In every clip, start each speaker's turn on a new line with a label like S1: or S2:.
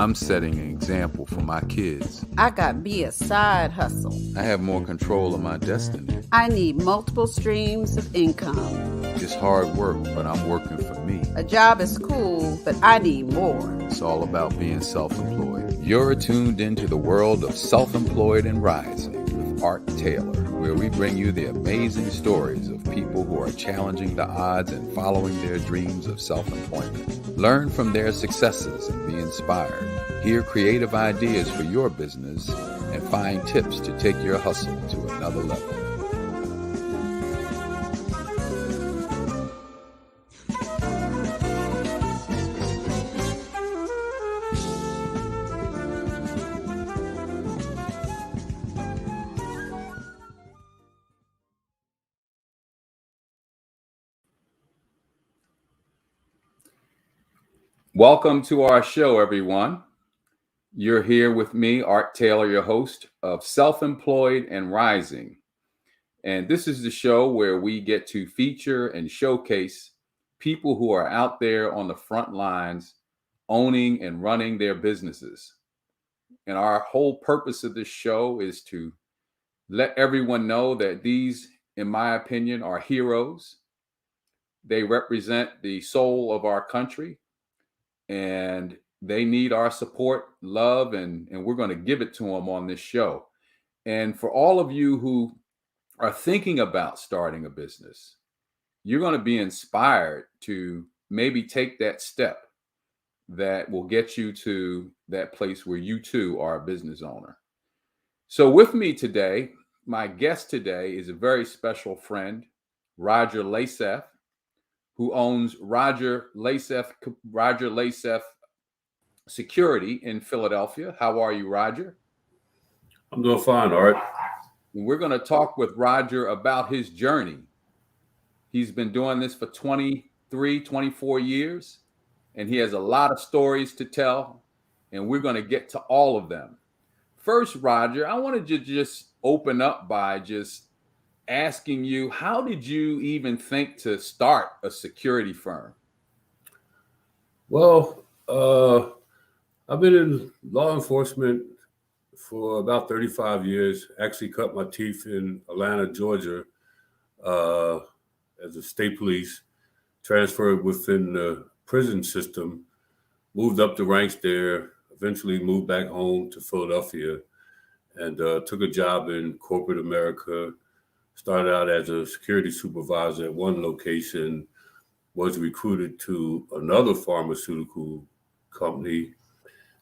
S1: I'm setting an example for my kids.
S2: I got me a side hustle.
S1: I have more control of my destiny.
S2: I need multiple streams of income.
S1: It's hard work, but I'm working for me.
S2: A job is cool, but I need more.
S1: It's all about being self-employed. You're tuned into the world of Self-Employed and Rising with Art Taylor, where we bring you the amazing stories of people who are challenging the odds and following their dreams of self-employment. Learn from their successes and be inspired. Hear creative ideas for your business and find tips to take your hustle to another level. Welcome to our show, everyone. You're here with me, Art Taylor, your host of Self-Employed and Rising. And this is the show where we get to feature and showcase people who are out there on the front lines owning and running their businesses. And our whole purpose of this show is to let everyone know that these, in my opinion, are heroes. They represent the soul of our country. And they need our support, love, and we're going to give it to them on this show. And for all of you who are thinking about starting a business, you're going to be inspired to maybe take that step that will get you to that place where you too are a business owner. So with me today, my guest today is a very special friend, Roger Lasef, who owns Roger Lasef Security in Philadelphia. How are you, Roger?
S3: I'm doing fine, Art.
S1: And we're going to talk with Roger about his journey. He's been doing this for 24 years, and he has a lot of stories to tell, and we're going to get to all of them. First, Roger, I wanted to just open up by just asking you, how did you even think to start a security firm?
S3: Well, I've been in law enforcement for about 35 years. Actually cut my teeth in Atlanta, Georgia, as a state police, transferred within the prison system, moved up the ranks there, eventually moved back home to Philadelphia, and took a job in corporate America. Started out as a security supervisor at one location, was recruited to another pharmaceutical company,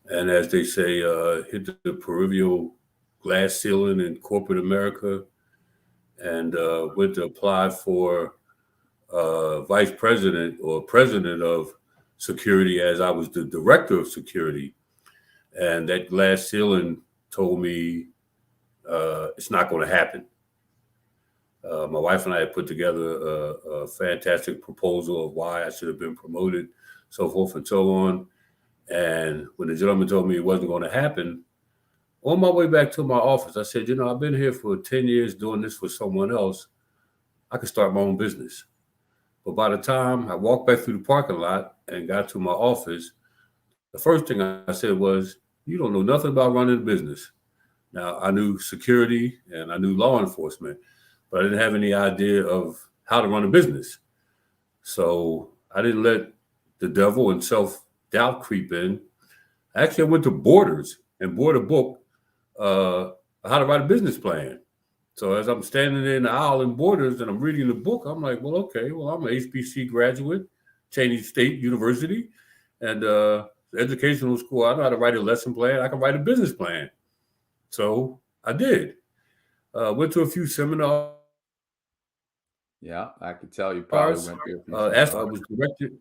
S3: and as they say, hit the proverbial glass ceiling in corporate America, and went to apply for vice president or president of security, as I was the director of security. And that glass ceiling told me it's not going to happen. My wife and I had put together a fantastic proposal of why I should have been promoted, so forth and so on. And when the gentleman told me it wasn't going to happen, on my way back to my office, I said, I've been here for 10 years doing this for someone else. I could start my own business. But by the time I walked back through the parking lot and got to my office, the first thing I said was, you don't know nothing about running a business. Now, I knew security and I knew law enforcement, but I didn't have any idea of how to run a business. So I didn't let the devil and self-doubt creep in. Actually, I went to Borders and bought a book, How to Write a Business Plan. So as I'm standing in the aisle in Borders and I'm reading the book, I'm like, well, okay, I'm an HBC graduate, Cheney State University, and educational school. I know how to write a lesson plan. I can write a business plan. So I did. Went to a few seminars.
S1: Yeah, I could tell you probably went there.
S3: I was directed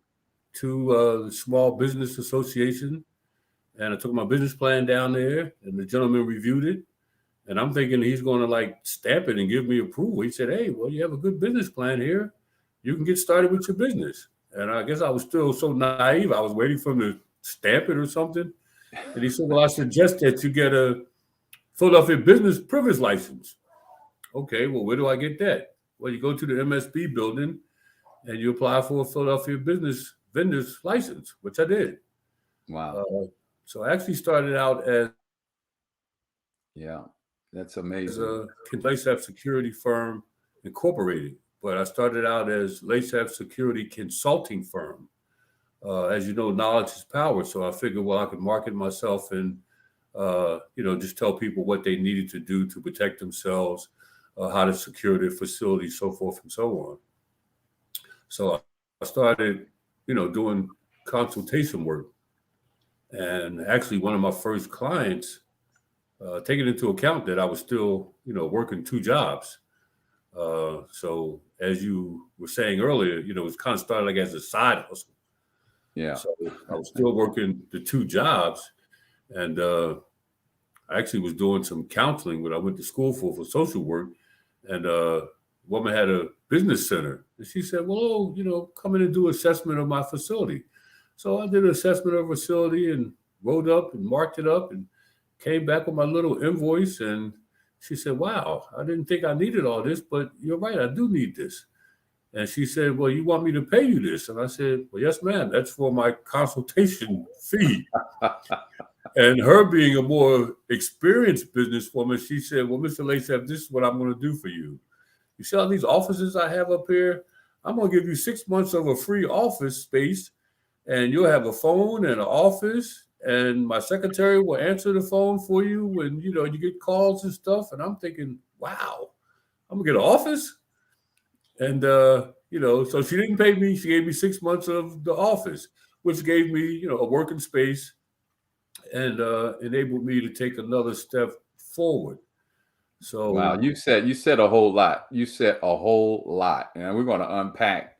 S3: to the Small Business Association, and I took my business plan down there, and the gentleman reviewed it. And I'm thinking he's going to stamp it and give me approval. He said, hey, well, you have a good business plan here. You can get started with your business. And I guess I was still so naive. I was waiting for him to stamp it or something. And he said, well, I suggest that you get a Philadelphia Business Privilege License. Okay, well, where do I get that? Well, you go to the MSB building and you apply for a Philadelphia Business Vendor's License, which I did.
S1: Wow.
S3: So I actually started out as
S1: Yeah, that's
S3: a
S1: amazing.
S3: LaceApp Security Firm Incorporated, but I started out as LaceApp Security Consulting Firm. As you know, knowledge is power. So I figured, well, I could market myself and, just tell people what they needed to do to protect themselves, how to secure their facilities, so forth and so on. So I started, doing consultation work. And actually, one of my first clients, taking into account that I was still, working two jobs. So as you were saying earlier, it was kind of started like as a side hustle.
S1: Yeah.
S3: So I was still working the two jobs, and I actually was doing some counseling when I went to school for social work. And a woman had a business center, and she said, "Well, come in and do assessment of my facility." So I did an assessment of a facility and wrote up and marked it up and came back with my little invoice. And she said, "Wow, I didn't think I needed all this, but you're right, I do need this." And she said, "Well, you want me to pay you this?" And I said, "Well, yes, ma'am. That's for my consultation fee." And her being a more experienced businesswoman, she said, "Well, Mr. LaceApp, this is what I'm going to do for you. You see all these offices I have up here? I'm going to give you 6 months of a free office space, and you'll have a phone and an office, and my secretary will answer the phone for you when, you get calls and stuff." And I'm thinking, wow, I'm going to get an office? And, so she didn't pay me. She gave me 6 months of the office, which gave me, a working space and enabled me to take another step forward. So
S1: wow, you said a whole lot. You said a whole lot, and we're going to unpack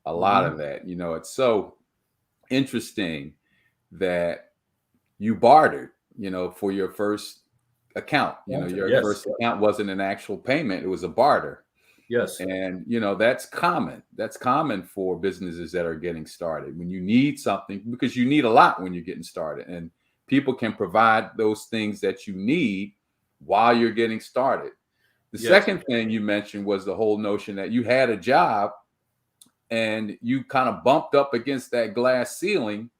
S1: a lot of that. It's so interesting that you bartered, for your first account. Your first account wasn't an actual payment; it was a barter.
S3: Yes.
S1: And, that's common. That's common for businesses that are getting started. When you need something, because you need a lot when you're getting started, and people can provide those things that you need while you're getting started. The second thing you mentioned was the whole notion that you had a job and you kind of bumped up against that glass ceiling,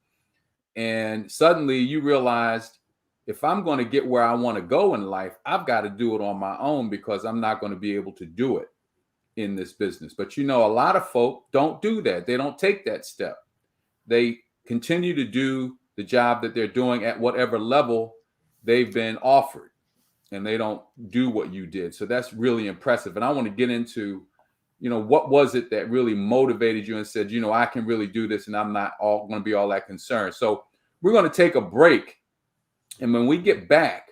S1: and suddenly you realized, if I'm going to get where I want to go in life, I've got to do it on my own, because I'm not going to be able to do it in this business. But a lot of folk don't do that. They don't take that step. They continue to do the job that they're doing at whatever level they've been offered, and they don't do what you did. So that's really impressive. And I want to get into, what was it that really motivated you and said, I can really do this, and I'm not going to be all that concerned. So we're going to take a break. And when we get back,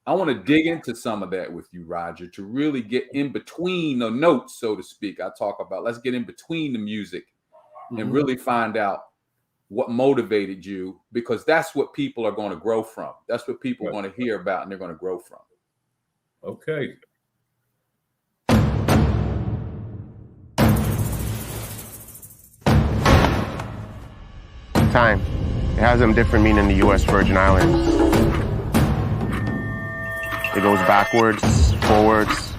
S1: I want to dig into some of that with you, Roger, to really get in between the notes, so to speak. I talk about, let's get in between the music and really find out what motivated you, because that's what people are going to grow from. That's what people want to hear about, and they're going to grow from.
S3: Okay.
S4: Time. It has a different meaning in the U.S. Virgin Islands. It goes backwards, forwards,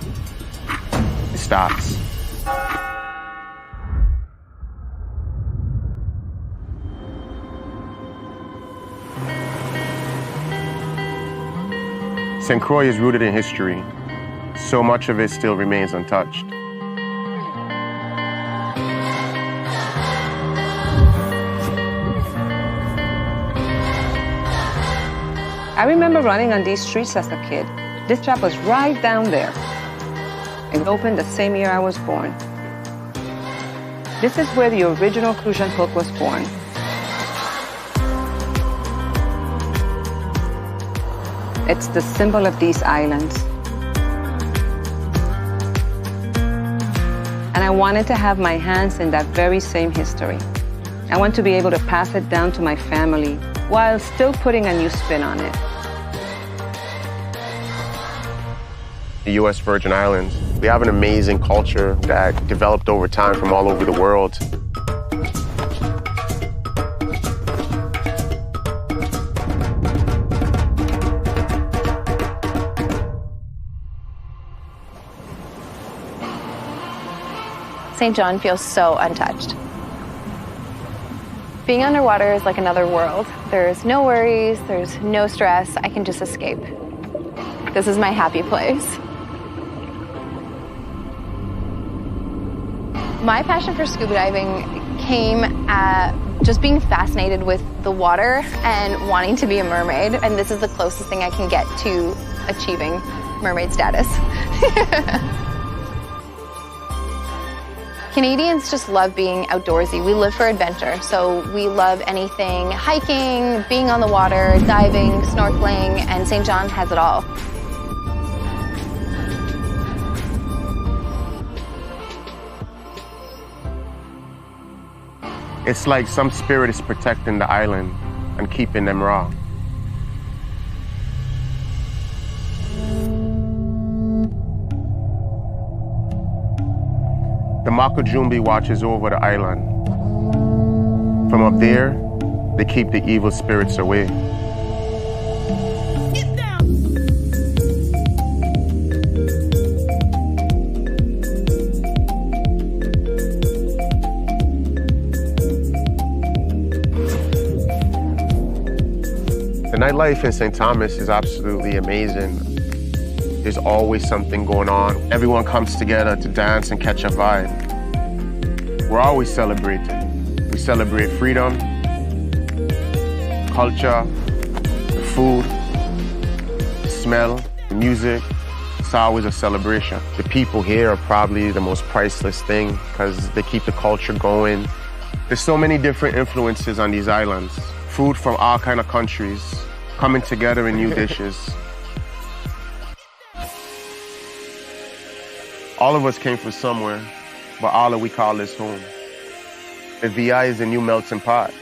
S4: it stops. St. Croix is rooted in history. So much of it still remains untouched.
S5: I remember running on these streets as a kid. This shop was right down there. It opened the same year I was born. This is where the original Crucian Hook was born. It's the symbol of these islands. And I wanted to have my hands in that very same history. I want to be able to pass it down to my family while still putting a new spin on it.
S4: The U.S. Virgin Islands, we have an amazing culture that developed over time from all over the world.
S6: St. John feels so untouched. Being underwater is like another world. There's no worries, there's no stress. I can just escape. This is my happy place. My passion for scuba diving came at just being fascinated with the water and wanting to be a mermaid. And this is the closest thing I can get to achieving mermaid status. Canadians just love being outdoorsy. We live for adventure, so we love anything hiking, being on the water, diving, snorkeling, and St. John has it all.
S4: It's like some spirit is protecting the island and keeping them raw. The Makujumbi watches over the island. From up there, they keep the evil spirits away. The nightlife in St. Thomas is absolutely amazing. There's always something going on. Everyone comes together to dance and catch a vibe. We're always celebrating. We celebrate freedom, culture, the food, the smell, the music. It's always a celebration. The people here are probably the most priceless thing because they keep the culture going. There's so many different influences on these islands. Food from all kinds of countries coming together in new dishes. All of us came from somewhere, but all of we call this home. The VI is a new melting pot.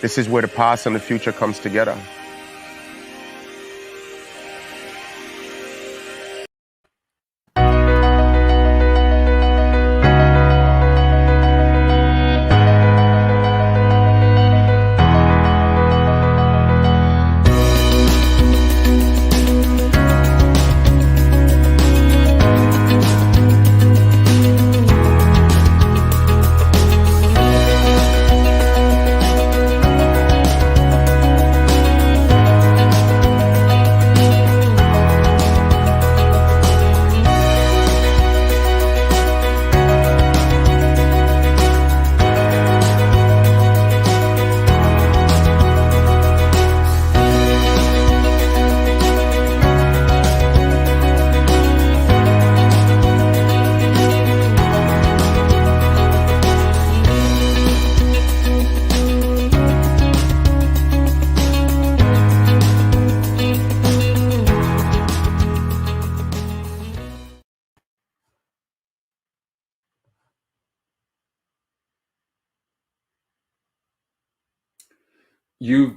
S4: This is where the past and the future comes together.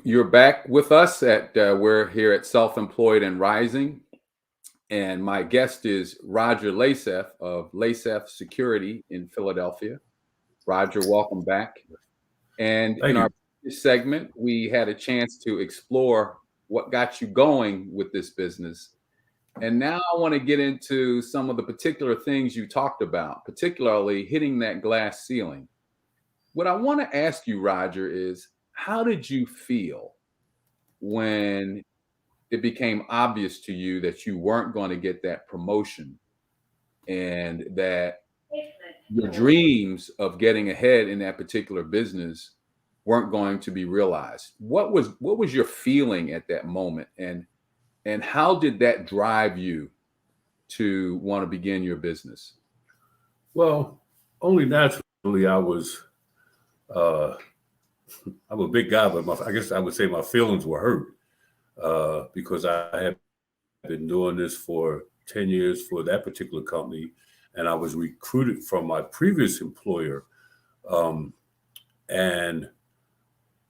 S1: You're back with us at we're here at Self-Employed and Rising, and my guest is Roger Lasef of Lasef Security in Philadelphia. Roger, welcome back. And in our previous segment, we had a chance to explore what got you going with this business. And now I want to get into some of the particular things you talked about, particularly hitting that glass ceiling. What I want to ask you, Roger, is how did you feel when it became obvious to you that you weren't going to get that promotion and that your dreams of getting ahead in that particular business weren't going to be realized? What was your feeling at that moment, and how did that drive you to want to begin your business?
S3: Well, only naturally I was I'm a big guy, but I guess I would say my feelings were hurt because I had been doing this for 10 years for that particular company, and I was recruited from my previous employer. And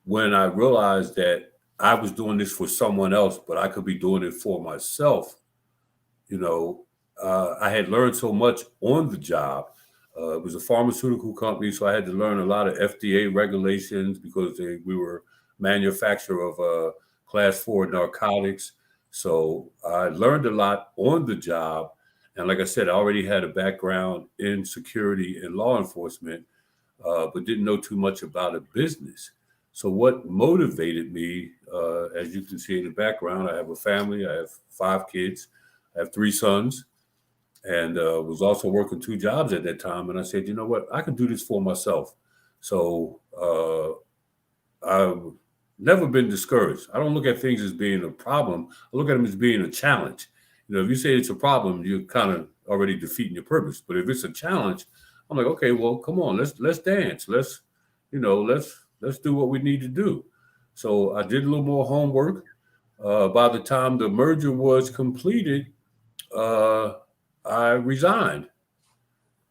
S3: when I realized that I was doing this for someone else, but I could be doing it for myself, I had learned so much on the job. It was a pharmaceutical company, so I had to learn a lot of FDA regulations because we were manufacturer of class 4 narcotics. So I learned a lot on the job. And like I said, I already had a background in security and law enforcement, but didn't know too much about a business. So what motivated me, as you can see in the background, I have a family. I have 5 kids. I have 3 sons, and was also working 2 jobs at that time. And I said, you know what, I can do this for myself. So I've never been discouraged. I don't look at things as being a problem. I look at them as being a challenge. You know, if you say it's a problem, you're kind of already defeating your purpose. But if it's a challenge, I'm like, okay, well, come on, let's dance. Let's do what we need to do. So I did a little more homework. By the time the merger was completed, I resigned.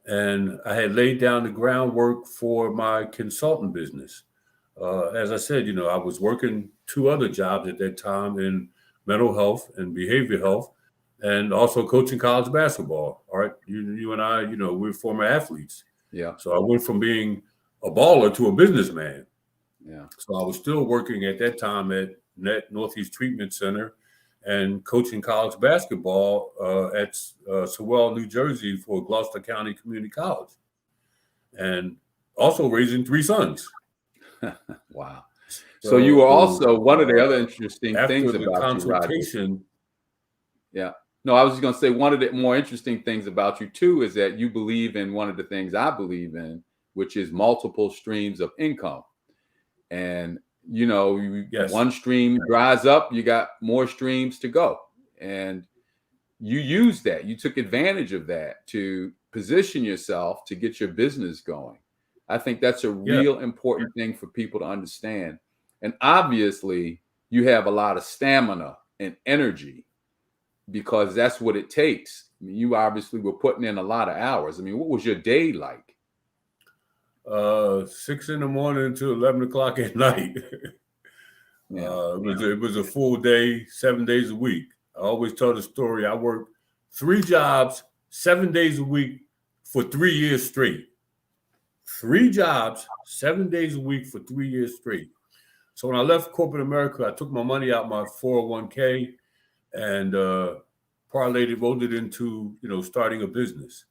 S3: And I had laid down the groundwork for my consulting business. As I said, you know, I was working 2 other jobs at that time in mental health and behavioral health, and also coaching college basketball. All right, you and I, you know, we're former athletes.
S1: Yeah.
S3: So I went from being a baller to a businessman.
S1: Yeah.
S3: So I was still working at that time at Net Northeast Treatment Center and coaching college basketball at Sewell, New Jersey for Gloucester County Community College, and also raising 3 sons.
S1: Wow. So you were also one of the other interesting things
S3: the
S1: about you, Roger.
S3: consultation.
S1: Yeah. No, I was just going to say one of the more interesting things about you too is that you believe in one of the things I believe in, which is multiple streams of income. And you know,
S3: Yes.
S1: one stream dries up, you got more streams to go. And you used that. You took advantage of that to position yourself to get your business going. I think that's a real important thing for people to understand. And obviously, you have a lot of stamina and energy because that's what it takes. I mean, you obviously were putting in a lot of hours. I mean, what was your day like?
S3: 6 a.m. to 11 o'clock at night. It was a full day, 7 days a week. I always tell the story. I worked 3 jobs, 7 days a week for 3 years straight. 3 jobs, 7 days a week for 3 years straight. So when I left corporate America, I took my money out my 401k and rolled it into, you know, starting a business.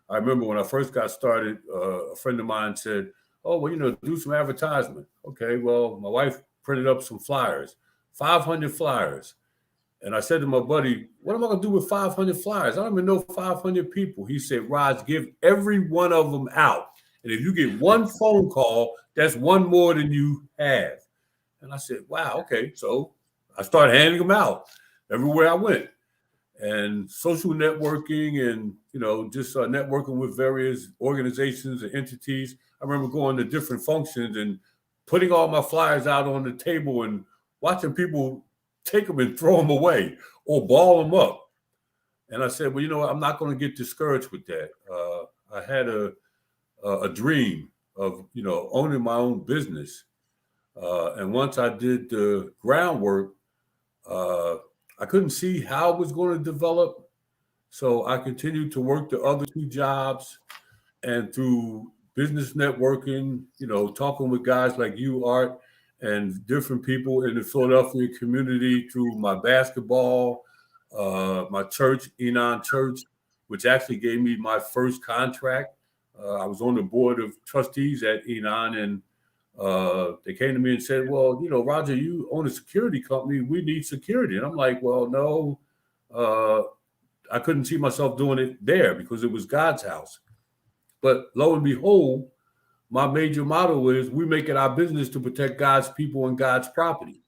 S3: I remember when I first got started, a friend of mine said, oh, well, you know, do some advertisement. Okay, well, my wife printed up some flyers, 500 flyers. And I said to my buddy, what am I going to do with 500 flyers? I don't even know 500 people. He said, Raj, give every one of them out. And if you get 1 phone call, that's 1 more than you have. And I said, wow, okay. So I started handing them out everywhere I went. And social networking and, you know, just networking with various organizations and entities. I remember going to different functions and putting all my flyers out on the table and watching people take them and throw them away or ball them up. And I said, well, you know what? I'm not going to get discouraged with that. I had a dream of, you know, owning my own business. And once I did the groundwork, I couldn't see how it was going to develop. So I continued to work the other 2 jobs, and through business networking, you know, talking with guys like you, Art, and different people in the Philadelphia community through my basketball, my church, Enon Church, which actually gave me my first contract. I was on the board of trustees at Enon, and they came to me and said, well, you know, Roger, you own a security company. We need security. And I'm like, well, no, I couldn't see myself doing it there because it was God's house. But lo and behold, my major motto is we make it our business to protect God's people and God's property.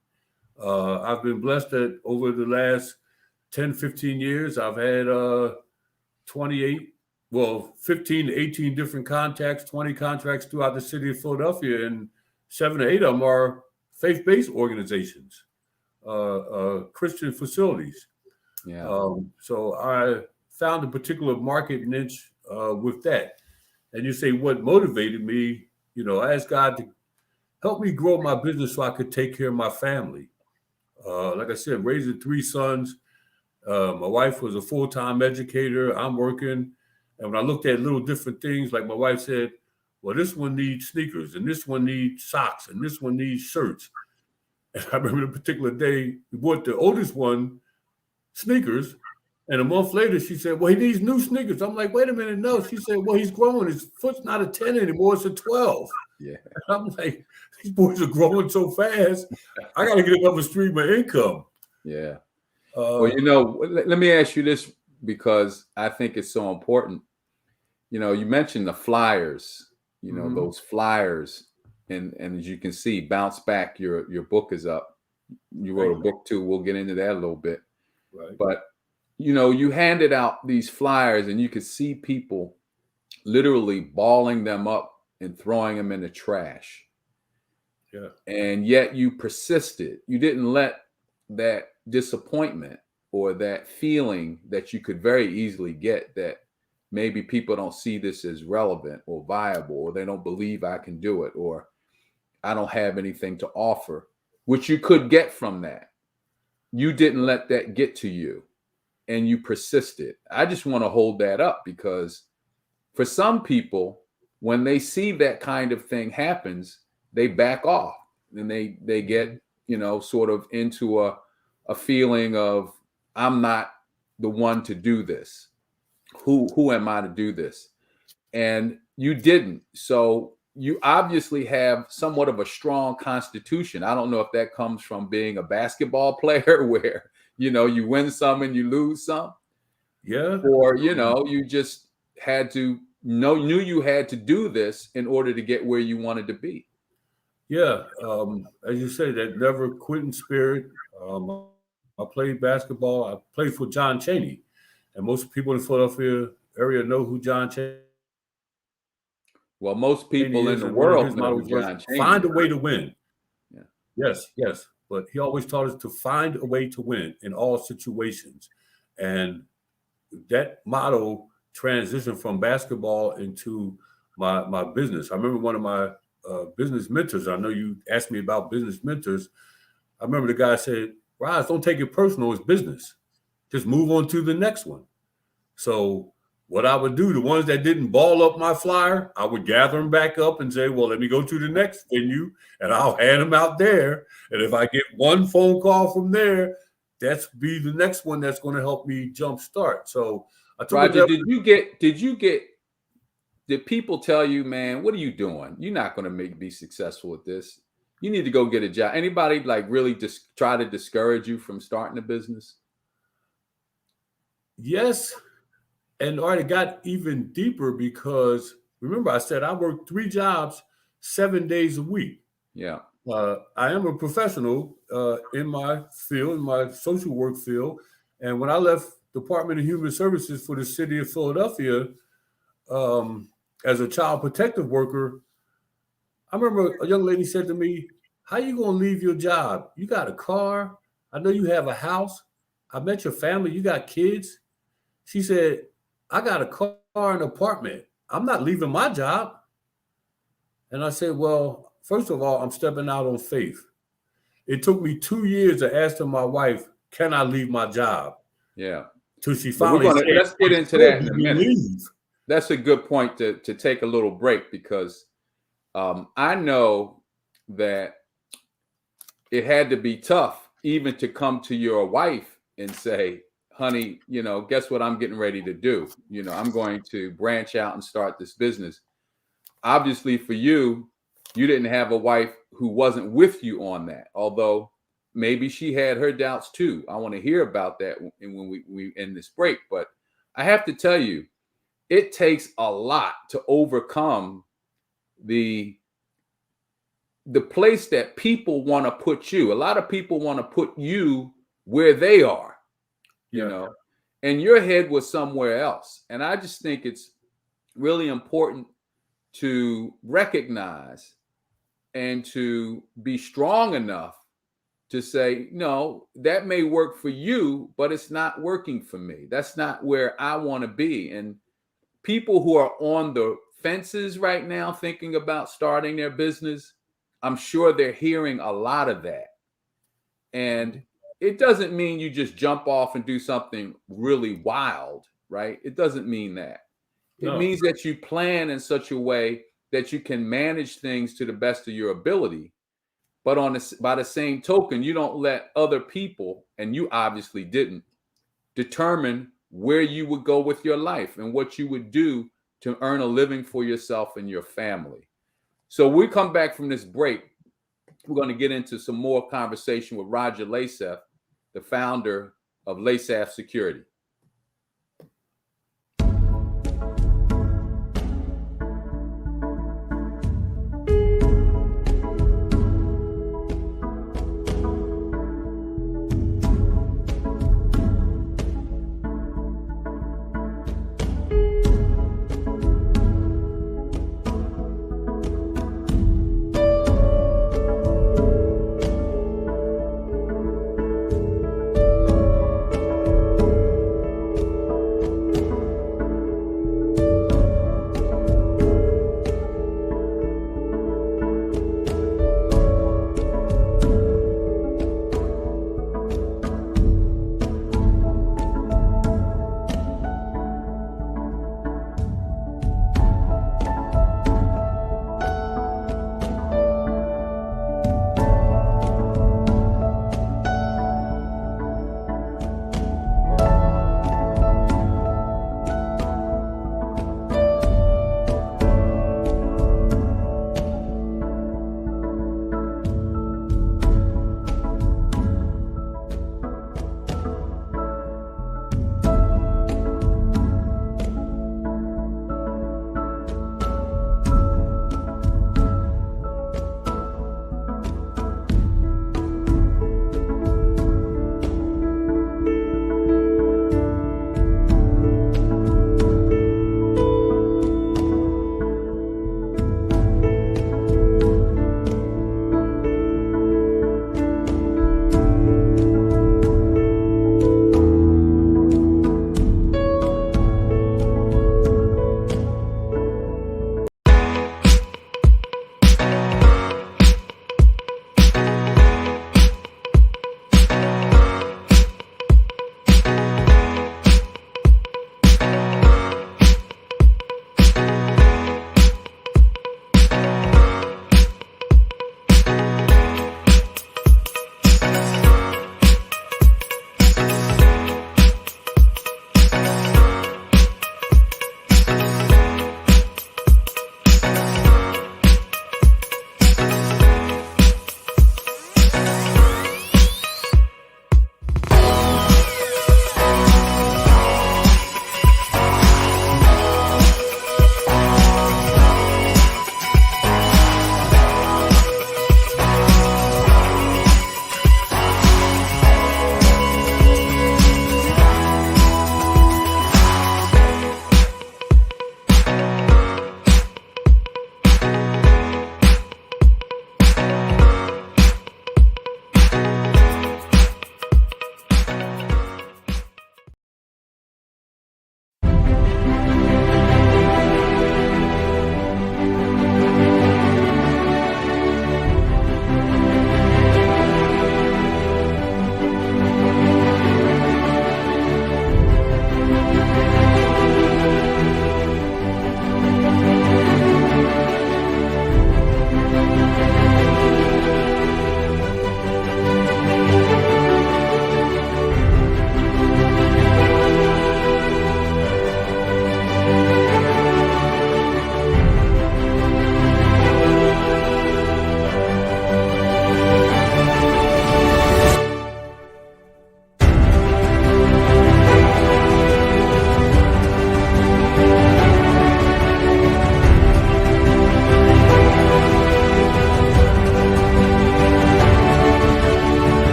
S3: I've been blessed that over the last 10, 15 years, I've had 15 to 18 different contacts, 20 contracts throughout the city of Philadelphia, and 7 or 8 of them are faith-based organizations, Christian facilities.
S1: Yeah.
S3: So I found a particular market niche with that. And you say, what motivated me? You know, I asked God to help me grow my business so I could take care of my family. Like I said, raising 3 sons. My wife was a full-time educator. I'm working. And when I looked at little different things, like my wife said, well, this one needs sneakers, and this one needs socks, and this one needs shirts. And I remember a particular day, we bought the oldest one sneakers, and a month later, she said, well, he needs new sneakers. I'm like, wait a minute, no. She said, well, he's growing. His foot's not a 10 anymore, it's a 12.
S1: Yeah.
S3: And I'm like, these boys are growing so fast. I got to get another stream of income.
S1: Yeah. Well, let me ask you this, because I think it's so important. You mentioned the flyers, those flyers, and as you can see, Bounce Back, your book is up. You wrote a book too. We'll get into that a little bit.
S3: Right.
S1: But, you handed out these flyers and you could see people literally balling them up and throwing them in the trash.
S3: Yeah.
S1: And yet you persisted. You didn't let that disappointment or that feeling that you could very easily get that maybe people don't see this as relevant or viable, or they don't believe I can do it, or I don't have anything to offer, which you could get from that. You didn't let that get to you, and you persisted. I just want to hold that up, because for some people, when they see that kind of thing happens, they back off and they get, sort of into a feeling of, I'm not the one to do this. Who am I to do this? And you didn't. So you obviously have somewhat of a strong constitution. I don't know if that comes from being a basketball player where, you win some and you lose some.
S3: Yeah.
S1: Or, you just had to knew you had to do this in order to get where you wanted to be.
S3: Yeah. As you say, that never quitting spirit. I played basketball. I played for John Chaney. And most people in the Philadelphia area know who John Chaney.
S1: Well, most people in the world know who John Chaney.
S3: Find a way to win.
S1: Yeah.
S3: Yes. But he always taught us to find a way to win in all situations. And that motto transitioned from basketball into my business. I remember one of my business mentors. I know you asked me about business mentors. I remember the guy said, "Rise, don't take it personal. It's business. Just move on to the next one." So what I would do, the ones that didn't ball up my flyer, I would gather them back up and say, well, let me go to the next venue and I'll hand them out there. And if I get one phone call from there, that's be the next one that's going to help me jumpstart. So I took
S1: Roger, did people tell you, man, what are you doing? You're not going to be successful at this. You need to go get a job. Anybody really just try to discourage you from starting a business?
S3: Yes. And it got even deeper because remember, I said I worked 3 jobs 7 days a week.
S1: Yeah.
S3: I am a professional in my field, in my social work field. And when I left Department of Human Services for the city of Philadelphia as a child protective worker, I remember a young lady said to me, "How you going to leave your job? You got a car. I know you have a house. I met your family. You got kids." She said, "I got a car and apartment. I'm not leaving my job." And I said, well, first of all, I'm stepping out on faith. It took me 2 years to ask my wife, can I leave my job?
S1: Yeah.
S3: Till she finally said,
S1: let's get into that in a minute. That's a good point to take a little break, because I know that it had to be tough even to come to your wife and say, honey, guess what I'm getting ready to do? I'm going to branch out and start this business. Obviously for you, you didn't have a wife who wasn't with you on that, although maybe she had her doubts too. I want to hear about that when we end this break. But I have to tell you, it takes a lot to overcome the place that people want to put you. A lot of people want to put you where they are. And your head was somewhere else. And I just think it's really important to recognize and to be strong enough to say, no, that may work for you, but it's not working for me. That's not where I want to be. And people who are on the fences right now thinking about starting their business, I'm sure they're hearing a lot of that. And it doesn't mean you just jump off and do something really wild, right? It doesn't mean that. It means that you plan in such a way that you can manage things to the best of your ability. But by the same token, you don't let other people, and you obviously didn't, determine where you would go with your life and what you would do to earn a living for yourself and your family. So when we come back from this break, we're going to get into some more conversation with Roger Lasef, the founder of Lasef Security.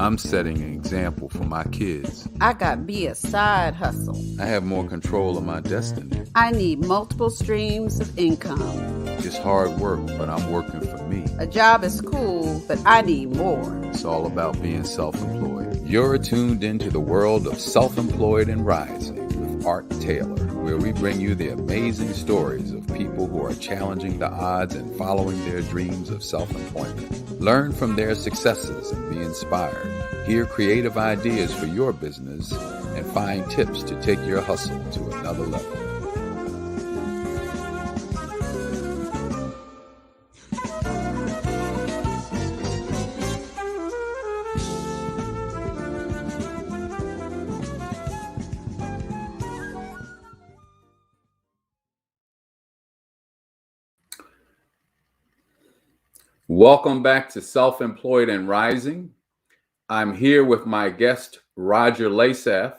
S1: I'm setting an example for my kids.
S2: I got me a side hustle.
S1: I have more control of my destiny.
S2: I need multiple streams of income.
S1: It's hard work, but I'm working for me.
S2: A job is cool, but I need more.
S1: It's all about being self-employed. You're tuned into the world of Self-Employed and Rising with Art Taylor, where we bring you the amazing stories of people who are challenging the odds and following their dreams of self-employment. Learn from their successes and be inspired. Hear creative ideas for your business and find tips to take your hustle to another level. Welcome back to Self-Employed and Rising. I'm here with my guest, Roger Laseth,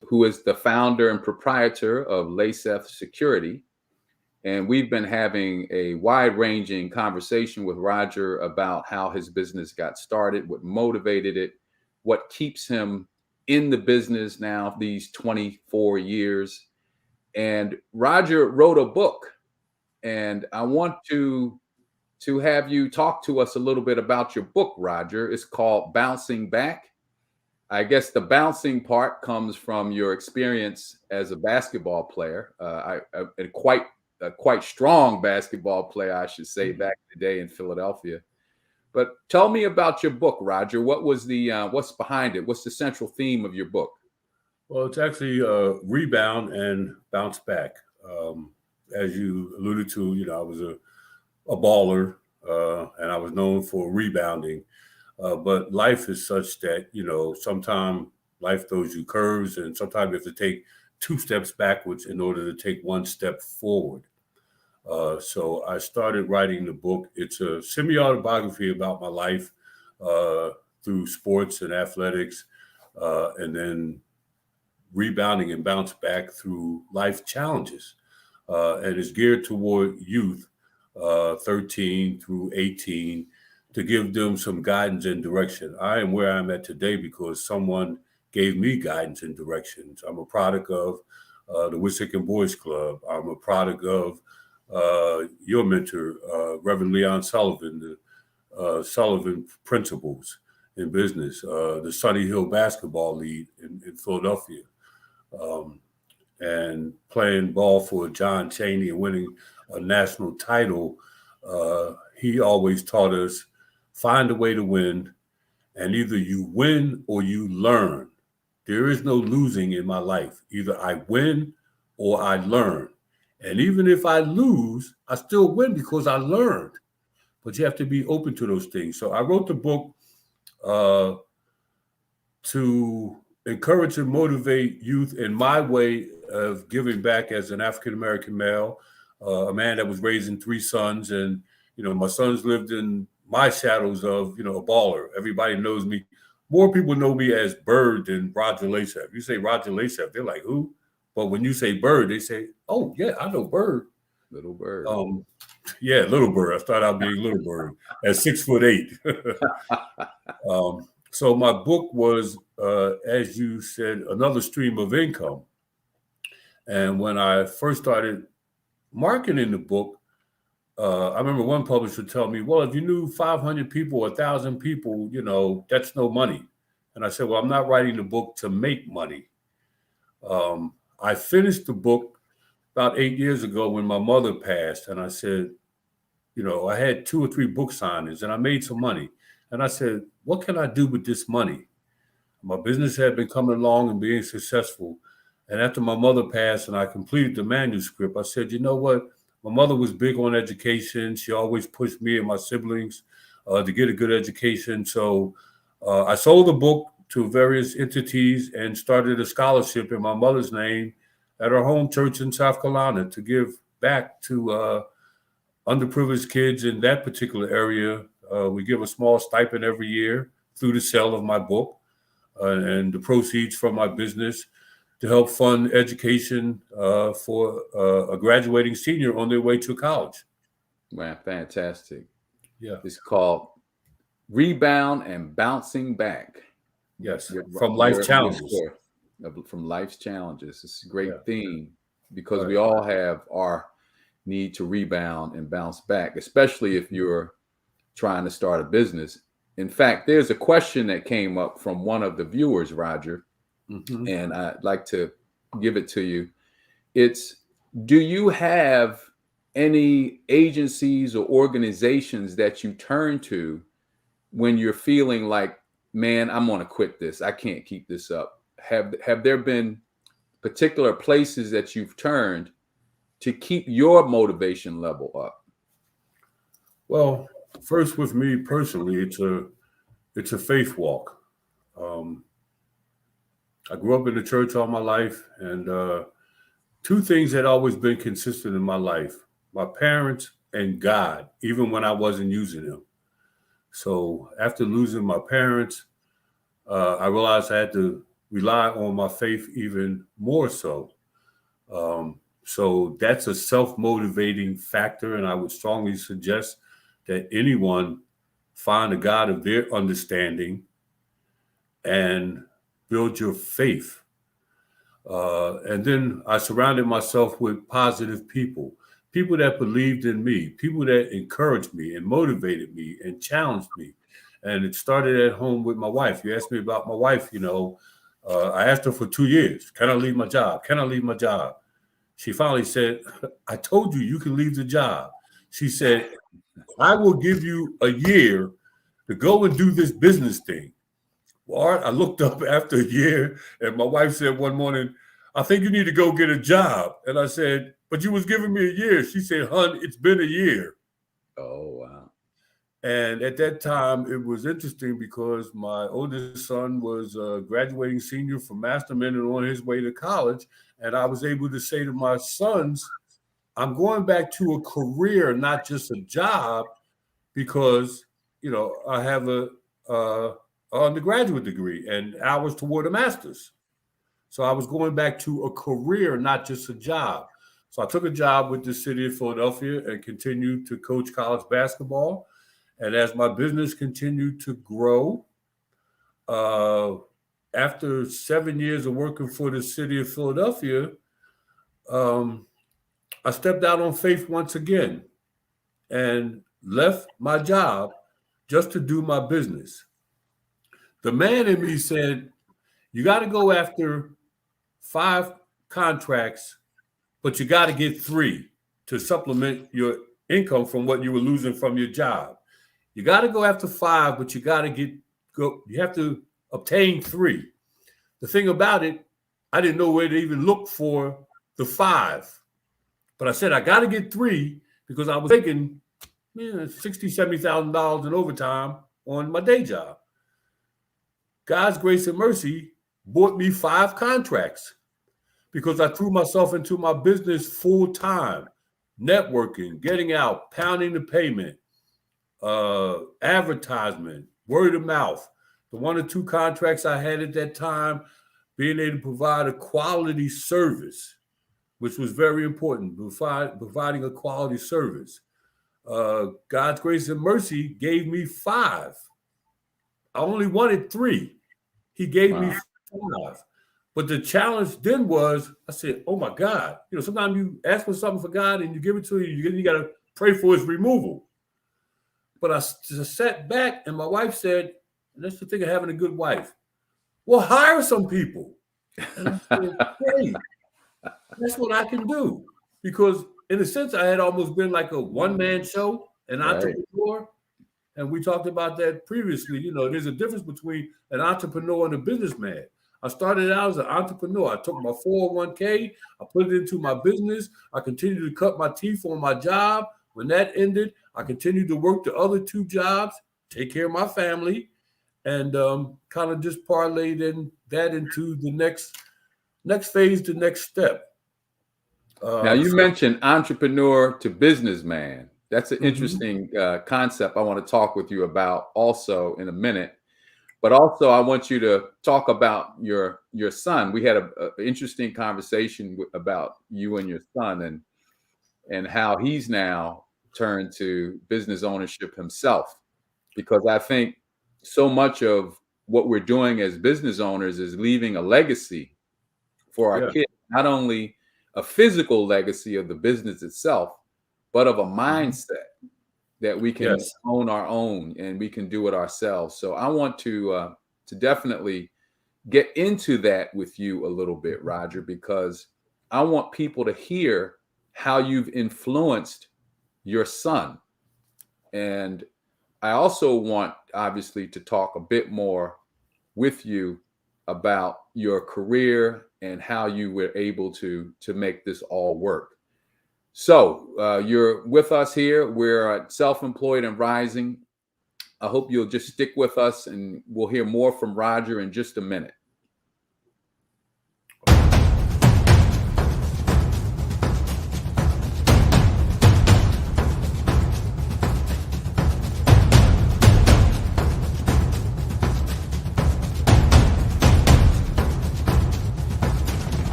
S1: who is the founder and proprietor of Laseth Security. And we've been having a wide-ranging conversation with Roger about how his business got started, what motivated it, what keeps him in the business now these 24 years. And Roger wrote a book, and I want to have you talk to us a little bit about your book, Roger. It's called Bouncing Back. I guess the bouncing part comes from your experience as a basketball player, a quite strong basketball player, I should say, back in the day in Philadelphia. But tell me about your book, Roger. What was what's behind it? What's the central theme of your book?
S3: Well, it's actually rebound and bounce back. As you alluded to, I was a baller, and I was known for rebounding. But life is such that, sometimes life throws you curves, and sometimes you have to take 2 steps backwards in order to take 1 step forward. So I started writing the book. It's a semi-autobiography about my life through sports and athletics, and then rebounding and bounce back through life challenges. And it's geared toward youth, 13 through 18, to give them some guidance and direction. I am where I'm at today because someone gave me guidance and directions. I'm a product of the Wissahickon Boys Club. I'm a product of your mentor, Reverend Leon Sullivan, the Sullivan Principles in Business, the Sunny Hill Basketball League in Philadelphia, and playing ball for John Chaney and winning a national title. He always taught us, find a way to win, and either you win or you learn. There is no losing in my life. Either I win or I learn. And even if I lose, I still win because I learned. But you have to be open to those things. So I wrote the book to encourage and motivate youth in my way of giving back as an African-American male, a man that was raising 3 sons. And, my sons lived in my shadows of, a baller. Everybody knows me. More people know me as Bird than Roger Laseth. You say Roger Laseth, they're like, who? But when you say Bird, they say, oh, yeah, I know Bird.
S1: Little Bird.
S3: Yeah, Little Bird. I started out being Little Bird at 6'8". So my book was, as you said, another stream of income. And when I first started marketing the book, I remember one publisher tell me, well, if you knew 500 people, 1,000 people, that's no money. And I said, well, I'm not writing the book to make money. I finished the book about 8 years ago when my mother passed. And I said, I had 2 or 3 book signings and I made some money. And I said, what can I do with this money? My business had been coming along and being successful. And after my mother passed and I completed the manuscript, I said, you know what? My mother was big on education. She always pushed me and my siblings to get a good education. So I sold the book to various entities and started a scholarship in my mother's name at her home church in South Carolina to give back to underprivileged kids in that particular area. We give a small stipend every year through the sale of my book and the proceeds from my business to help fund education for a graduating senior on their way to college.
S1: Man, fantastic.
S3: Yeah.
S1: It's called Rebound and Bouncing Back.
S3: Yes, from life challenges.
S1: From life's challenges. It's a great
S3: Yeah.
S1: theme because we all have our need to rebound and bounce back, especially if you're trying to start a business. In fact, there's a question that came up from one of the viewers, Roger, and I'd like to give it to you. It's, do you have any agencies or organizations that you turn to when you're feeling like, man, I'm going to quit this. I can't keep this up. Have there been particular places that you've turned to keep your motivation level up?
S3: Well, first with me personally, it's a it's a faith walk. I grew up in the church all my life, and two things had always been consistent in my life: my parents and God, even when I wasn't using them. So after losing my parents, I realized I had to rely on my faith even more so. So that's a self-motivating factor, and I would strongly suggest that anyone find a God of their understanding and build your faith. And then I surrounded myself with positive people, people that believed in me, people that encouraged me and motivated me and challenged me. And it started at home with my wife. You asked me about my wife, I asked her for 2 years, can I leave my job? Can I leave my job? She finally said, I told you can leave the job. She said, I will give you a year to go and do this business thing. Well, Art, I looked up after a year, and my wife said one morning, I think you need to go get a job. And I said, but you was giving me a year. She said, hun, it's been a year.
S1: Oh, wow.
S3: And at that time, it was interesting because my oldest son was a graduating senior from Masterman and on his way to college. And I was able to say to my sons, I'm going back to a career, not just a job, because, I have a undergraduate degree and hours toward a master's. So I was going back to a career, not just a job. So I took a job with the city of Philadelphia and continued to coach college basketball. And as my business continued to grow, after 7 years of working for the city of Philadelphia, I stepped out on faith once again and left my job just to do my business. The man in me said, you got to go after 5 contracts, but you got to get 3 to supplement your income from what you were losing from your job. You got to go after 5, but you have to obtain 3. The thing about it, I didn't know where to even look for the 5. But I said, I got to get 3 because I was making $60,000, $70,000 in overtime on my day job. God's grace and mercy bought me 5 contracts because I threw myself into my business full time, networking, getting out, pounding the pavement, advertisement, word of mouth. The 1 or 2 contracts I had at that time, being able to provide a quality service, which was very important, providing a quality service. God's grace and mercy gave me 5. I only wanted 3. He gave me 5. But the challenge then was, I said, oh my God, sometimes you ask for something for God and you give it to you got to pray for his removal. But I sat back and my wife said, and that's the thing of having a good wife. Well, hire some people. And I said, hey, that's what I can do. Because in a sense, I had almost been like a one-man show, an entrepreneur. And we talked about that previously. There's a difference between an entrepreneur and a businessman. I started out as an entrepreneur. I took my 401k, I put it into my business. I continued to cut my teeth on my job. When that ended, I continued to work the other 2 jobs, take care of my family, and kind of just parlayed that into the next phase, the next step.
S1: Now, you mentioned entrepreneur to businessman. That's an interesting concept I want to talk with you about also in a minute. But also, I want you to talk about your son. We had an interesting conversation about you and your son and how he's now turned to business ownership himself. Because I think so much of what we're doing as business owners is leaving a legacy for our kids, not only a physical legacy of the business itself, but of a mindset that we can own our own and we can do it ourselves. So I want to definitely get into that with you a little bit, Roger, because I want people to hear how you've influenced your son. And I also want, obviously, to talk a bit more with you about your career and how you were able to make this all work. So you're with us here. We're at Self-Employed and Rising. I hope you'll just stick with us, and we'll hear more from Roger in just a minute.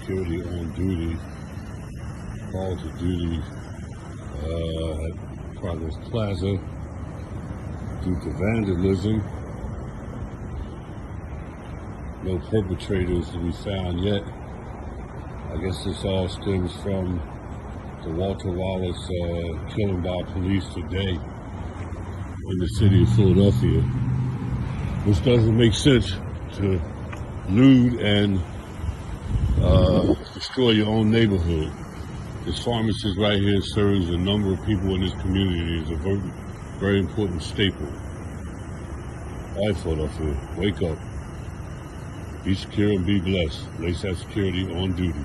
S7: Security on duty, called to duty at Progress Plaza due to vandalism. No perpetrators to be found yet. I guess this all stems from the Walter Wallace killing by police today in the city of Philadelphia, which doesn't make sense to loot and destroy your own neighborhood. This pharmacist right here serves a number of people in this community. It's a very, very important staple. All right, Philadelphia, wake up. Be secure and be blessed. LASAT Security on duty.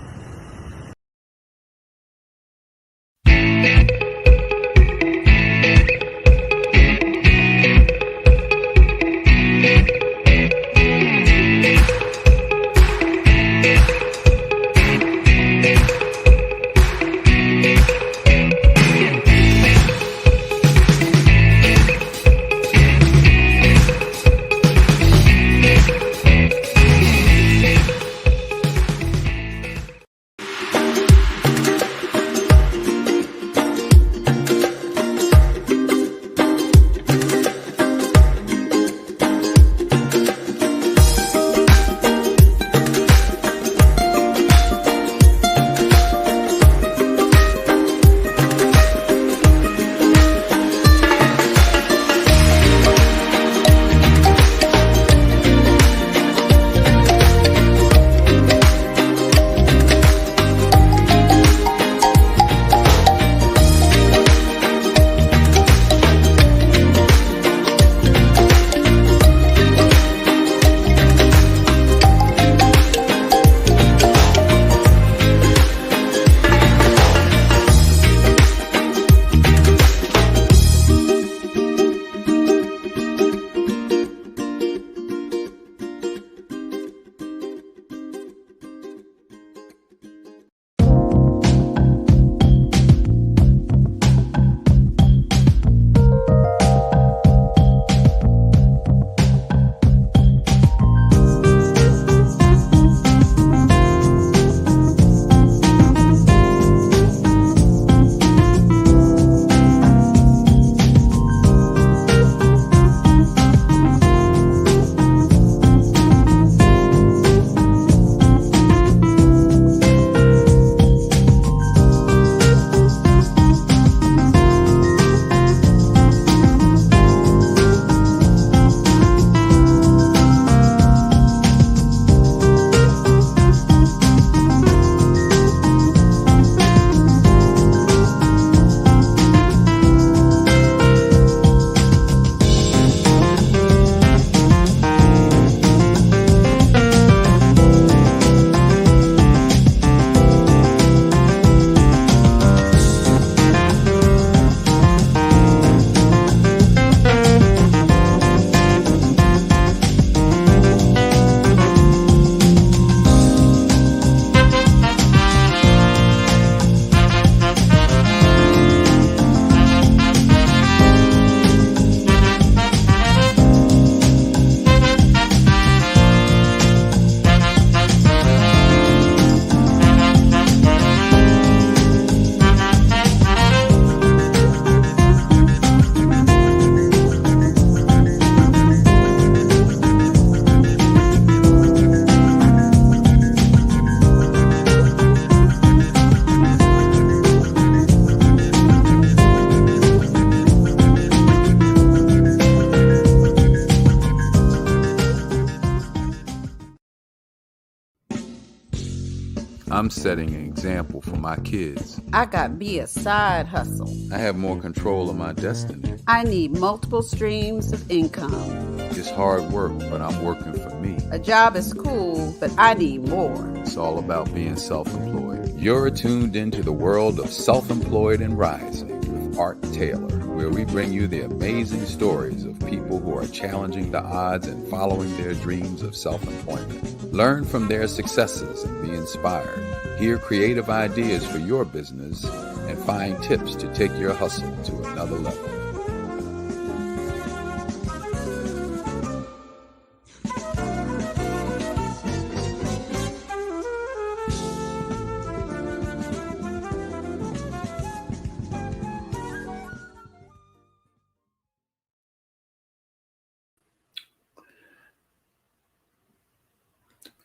S1: I'm setting an example for my kids.
S2: I got me a side hustle.
S1: I have more control of my destiny.
S2: I need multiple streams of income.
S1: It's hard work, but I'm working for me.
S2: A job is cool, but I need more.
S1: It's all about being self-employed. You're tuned into the world of Self-Employed and Rising with Art Taylor, where we bring you the amazing stories of people who are challenging the odds and following their dreams of self-employment. Learn from their successes and be inspired. Hear creative ideas for your business and find tips to take your hustle to another level.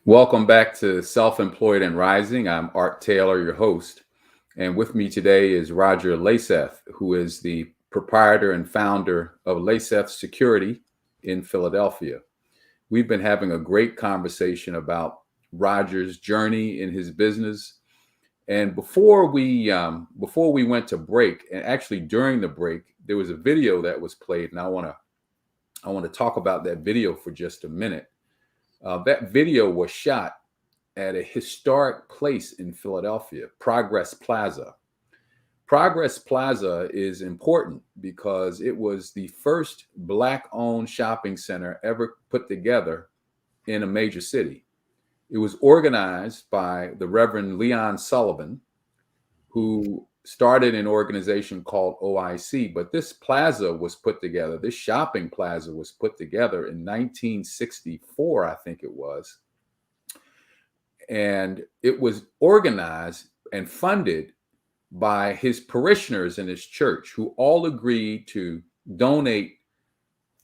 S1: Welcome back to Self-Employed and Rising. I'm Art Taylor, your host. And with me today is Roger Laseth, who is the proprietor and founder of Laseth Security in Philadelphia. We've been having a great conversation about Roger's journey in his business. And before we went to break, and actually during the break, there was a video that was played, and I want to talk about that video for just a minute. That video was shot at a historic place in Philadelphia, Progress Plaza. Progress Plaza is important because it was the first Black-owned shopping center ever put together in a major city. It was organized by the Reverend Leon Sullivan, who started an organization called OIC, but this plaza was put together, this shopping plaza was put together in 1964, I think it was. And it was organized and funded by his parishioners in his church, who all agreed to donate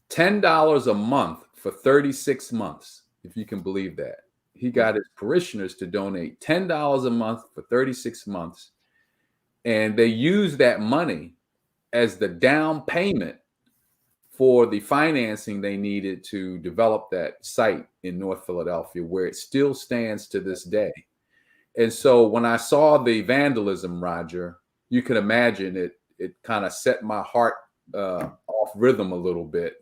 S1: $10 a month for 36 months, if you can believe that. He got his parishioners to donate $10 a month for 36 months. And they used that money as the down payment for the financing they needed to develop that site in North Philadelphia, where it still stands to this day. And so when I saw the vandalism, Roger, you can imagine it kind of set my heart off rhythm a little bit,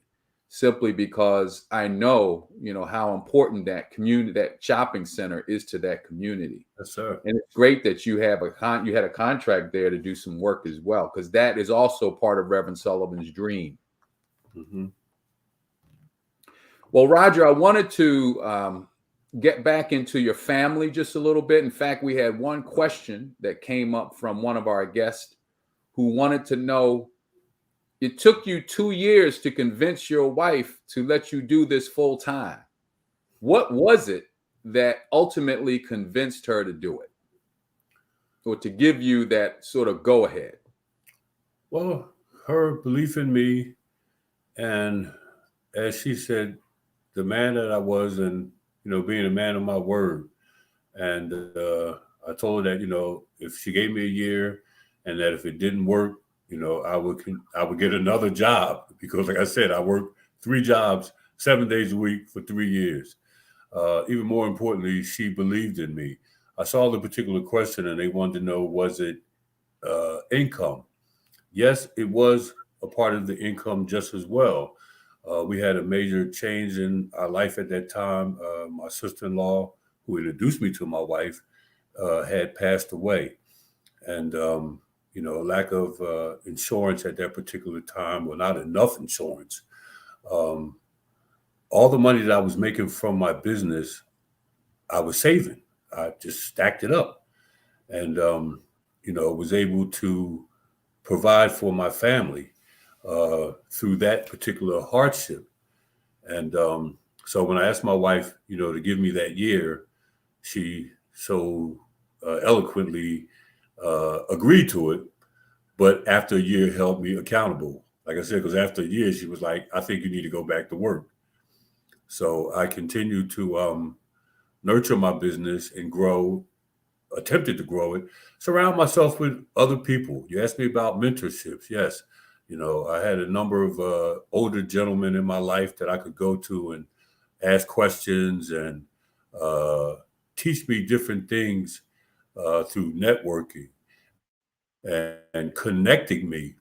S1: simply because I know, how important that community, that shopping center is to that community.
S3: Yes, sir.
S1: And it's great that you have you had a contract there to do some work as well, because that is also part of Reverend Sullivan's dream.
S3: Mm-hmm.
S1: Well, Roger, I wanted to get back into your family just a little bit. In fact, we had one question that came up from one of our guests who wanted to know, it took you 2 years to convince your wife to let you do this full time. What was it that ultimately convinced her to do it, or to give you that sort of go ahead?
S3: Well, her belief in me, and as she said, the man that I was, and being a man of my word. And I told her that if she gave me a year, and that if it didn't work, I would get another job, because, like I said, I worked 3 jobs, 7 days a week for 3 years. Even more importantly, she believed in me. I saw the particular question, and they wanted to know, was it income? Yes, it was a part of the income just as well. We had a major change in our life at that time. My sister-in-law, who introduced me to my wife, had passed away. And lack of insurance at that particular time, or not enough insurance. All the money that I was making from my business, I was saving. I just stacked it up, and was able to provide for my family through that particular hardship. And so when I asked my wife, to give me that year, she so eloquently agreed to it. But after a year, held me accountable. Like I said, because after a year, she was like, I think you need to go back to work. So I continued to nurture my business and attempted to grow it, surround myself with other people. You asked me about mentorships. Yes. I had a number of older gentlemen in my life that I could go to and ask questions and teach me different things through networking and connecting me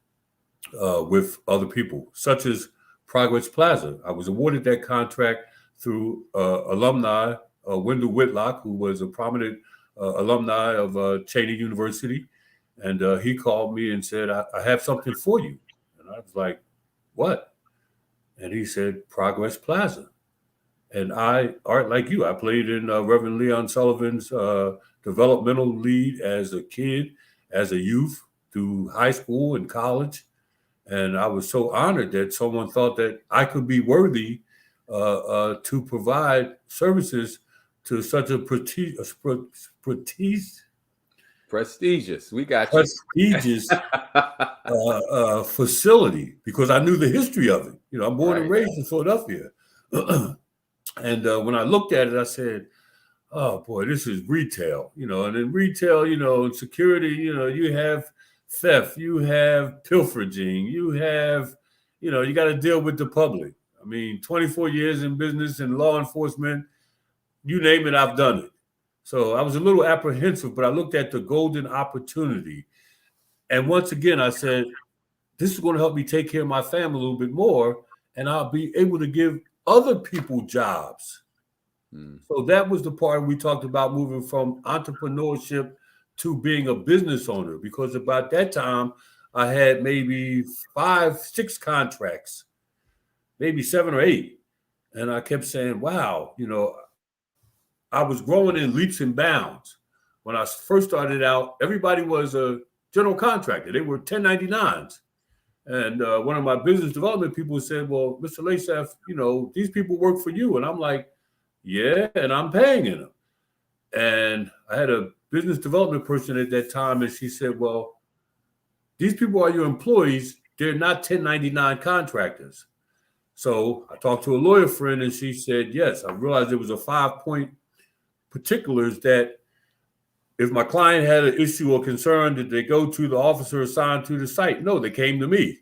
S3: with other people, such as Progress Plaza. I was awarded that contract through alumni, Wendell Whitlock, who was a prominent alumni of Cheney University. And he called me and said, I have something for you. And I was like, what? And he said, Progress Plaza. And I, Art, like you, I played in Reverend Leon Sullivan's developmental lead as a kid, as a youth, through high school and college. And I was so honored that someone thought that I could be worthy to provide services to such a prestigious,
S1: We got you.
S3: prestigious facility, because I knew the history of it. You know, I'm born and raised in Philadelphia. And when I looked at it, I said, oh boy, this is retail, you know, and in retail, you know, in security, you know, you have theft, you have pilfering, you have, you know, you got to deal with the public. I mean, 24 years in business and law enforcement, you name it, I've done it. So I was a little apprehensive, but I looked at the golden opportunity. And once again, I said, this is going to help me take care of my family a little bit more, and I'll be able to give other people jobs. So that was the part we talked about, moving from entrepreneurship to being a business owner, because about that time I had maybe 5, 6 contracts, maybe 7 or 8. And I kept saying, wow, you know, I was growing in leaps and bounds. When I first started out, everybody was a general contractor. They were 1099s. And one of my business development people said, well, Mr. Lasaf, you know, these people work for you. And I'm like, yeah, and I'm paying them. And I had a business development person at that time, and she said, well, these people are your employees. They're not 1099 contractors. So I talked to a lawyer friend, and she said, yes. I realized there was a 5-point particulars that if my client had an issue or concern, did they go to the officer assigned to the site? No, they came to me.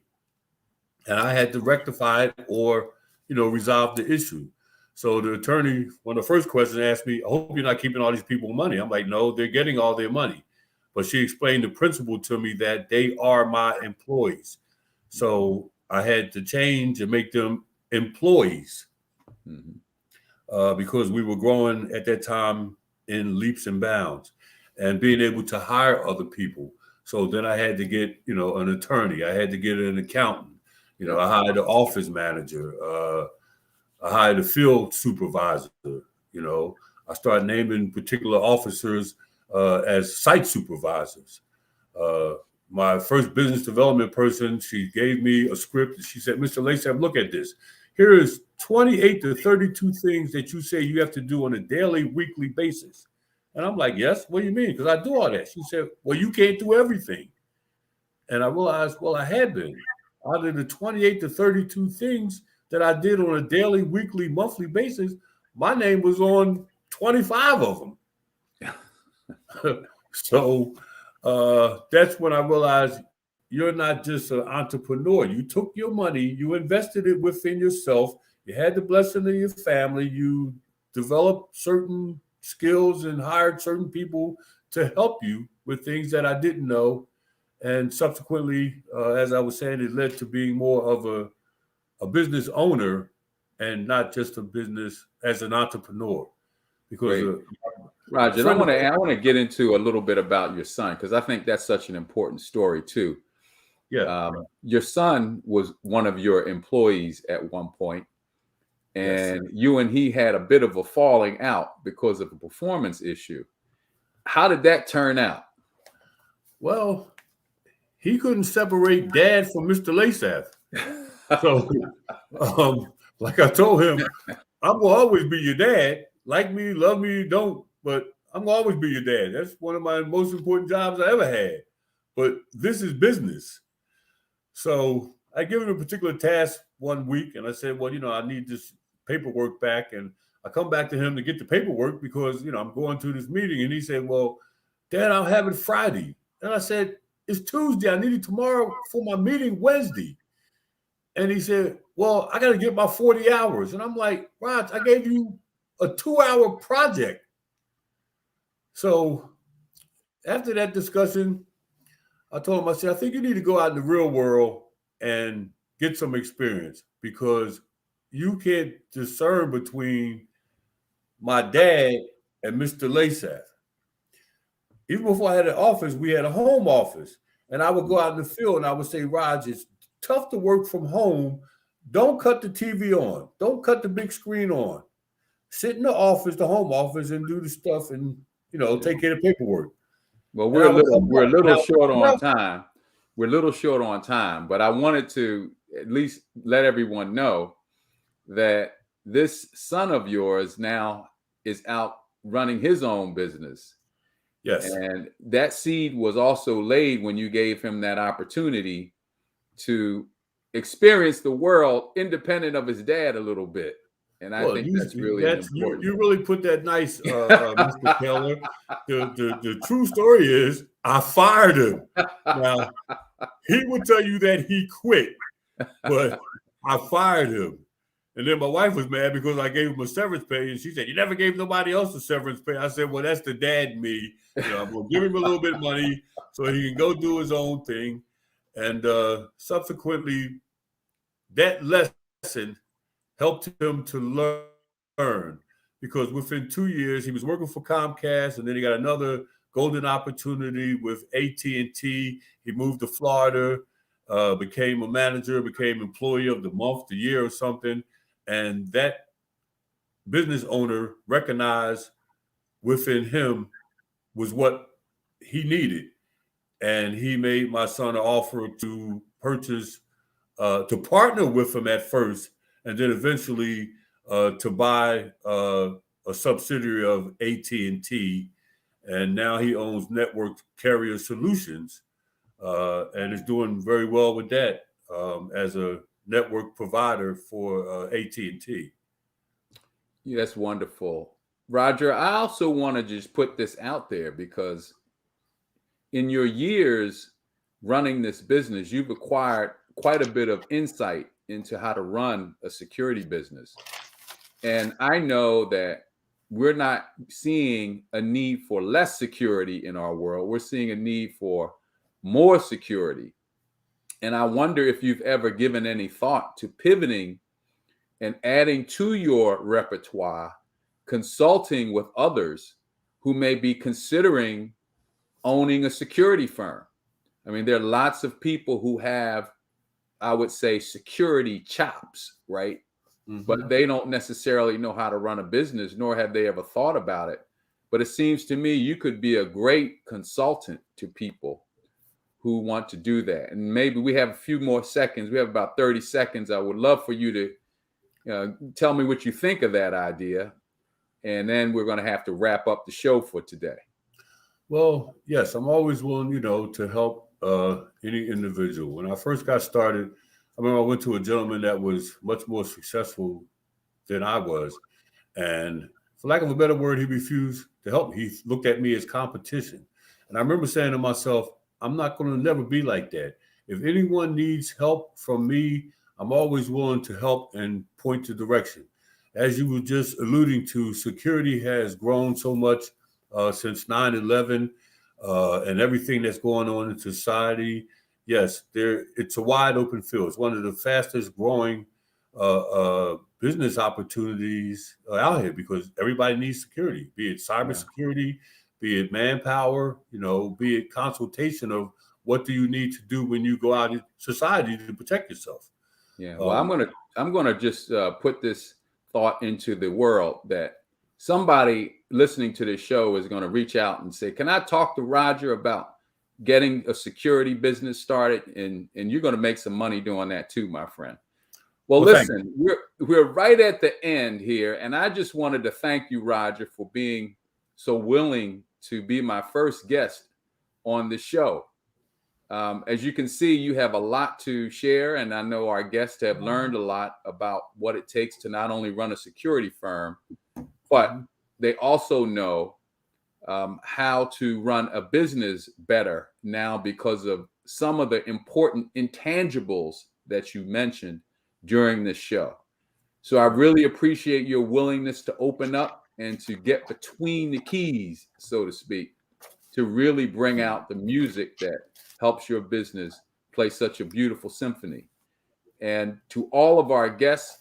S3: And I had to rectify it or, you know, resolve the issue. So the attorney, one of the first questions, asked me, I hope you're not keeping all these people money. I'm like, no, they're getting all their money. But she explained the principle to me that they are my employees. So I had to change and make them employees because we were growing at that time in leaps and bounds and being able to hire other people. So then I had to get, you know, an attorney. I had to get an accountant. You know, I hired an office manager. I hired a field supervisor. You know, I started naming particular officers as site supervisors. My first business development person, she gave me a script. She said, Mr. Lasaf, look at this. Here is 28 to 32 things that you say you have to do on a daily, weekly basis. And I'm like, yes, what do you mean? Because I do all that. She said, well, you can't do everything. And I realized, well, I had been. Out of the 28 to 32 things that I did on a daily, weekly, monthly basis, my name was on 25 of them. So that's when I realized you're not just an entrepreneur. You took your money, you invested it within yourself. You had the blessing of your family. You developed certain skills and hired certain people to help you with things that I didn't know. And subsequently, as I was saying, it led to being more of a business owner and not just a business as an entrepreneur. Because
S1: Roger, I want to get into a little bit about your son, because I think that's such an important story too.
S3: Yeah,
S1: your son was one of your employees at one point, and yes, you and he had a bit of a falling out because of a performance issue. How did that turn out?
S3: Well, he couldn't separate Dad from Mr. Lasaf. So, like I told him, I'm gonna always be your dad. Like me, love me, don't, but I'm gonna always be your dad. That's one of my most important jobs I ever had. But this is business. So I gave him a particular task one week, and I said, well, you know, I need this paperwork back. And I come back to him to get the paperwork because, you know, I'm going to this meeting. And he said, well, Dad, I'll have it Friday. And I said, it's Tuesday. I need it tomorrow for my meeting Wednesday. And he said, well, I got to get my 40 hours. And I'm like, Raj, I gave you a 2-hour project. So after that discussion, I told him, I said, I think you need to go out in the real world and get some experience, because you can't discern between my dad and Mr. Lasaf. Even before I had an office, we had a home office. And I would go out in the field and I would say, Raj, it's tough to work from home. Don't cut the TV on. Don't cut the big screen on. Sit in the office, the home office, and do the stuff and, take care of paperwork.
S1: Well, we're a little short on time. We're a little short on time, but I wanted to at least let everyone know that this son of yours now is out running his own business.
S3: Yes.
S1: And that seed was also laid when you gave him that opportunity to experience the world independent of his dad a little bit. And I think that's really important.
S3: You really put that nice, Mr. Taylor. The true story is I fired him. Now, he would tell you that he quit, but I fired him. And then my wife was mad because I gave him a severance pay, and she said, "You never gave nobody else a severance pay." I said, "Well, that's the dad in me. I'm going to give him a little bit of money so he can go do his own thing." And subsequently, that lesson helped him to learn, because within 2 years, he was working for Comcast, and then he got another golden opportunity with AT&T. He moved to Florida, became a manager, became employee of the month, the year or something. And that business owner recognized within him was what he needed. And he made my son an offer to purchase, to partner with him at first, and then eventually to buy a subsidiary of AT&T. And now he owns Network Carrier Solutions, and is doing very well with that as a network provider for AT&T.
S1: Yeah, that's wonderful. Roger, I also want to just put this out there, because in your years running this business, you've acquired quite a bit of insight into how to run a security business. And I know that we're not seeing a need for less security in our world. We're seeing a need for more security. And I wonder if you've ever given any thought to pivoting and adding to your repertoire, consulting with others who may be considering owning a security firm. I mean, there are lots of people who have, I would say, security chops, right? Mm-hmm. But they don't necessarily know how to run a business, nor have they ever thought about it. But it seems to me you could be a great consultant to people who want to do that. And maybe we have a few more seconds. We have about 30 seconds. I would love for you to tell me what you think of that idea. And then we're going to have to wrap up the show for today.
S3: Well, yes, I'm always willing, to help any individual. When I first got started, I remember I went to a gentleman that was much more successful than I was. And for lack of a better word, he refused to help me. He looked at me as competition. And I remember saying to myself, I'm not going to never be like that. If anyone needs help from me, I'm always willing to help and point the direction. As you were just alluding to, security has grown so much since 9/11 and everything that's going on in society. Yes, it's a wide open field. It's one of the fastest growing business opportunities out here, because everybody needs security, be it cybersecurity, be it manpower, be it consultation of what do you need to do when you go out in society to protect yourself.
S1: Yeah, well, I'm gonna just put this thought into the world, that somebody listening to this show is going to reach out and say, "Can I talk to Roger about getting a security business started?" And you're going to make some money doing that too, my friend. Well, listen, we're right at the end here, and I just wanted to thank you, Roger, for being so willing to be my first guest on the show. As you can see, you have a lot to share, and I know our guests have learned a lot about what it takes to not only run a security firm, but they also know how to run a business better now because of some of the important intangibles that you mentioned during this show. So I really appreciate your willingness to open up and to get between the keys, so to speak, to really bring out the music that helps your business play such a beautiful symphony. And to all of our guests,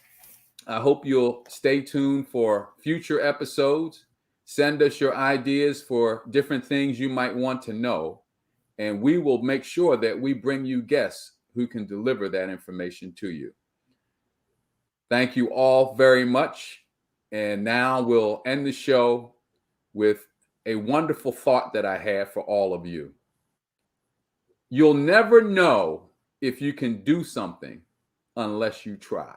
S1: I hope you'll stay tuned for future episodes. Send us your ideas for different things you might want to know, and we will make sure that we bring you guests who can deliver that information to you. Thank you all very much. And now we'll end the show with a wonderful thought that I have for all of you. You'll never know if you can do something unless you try.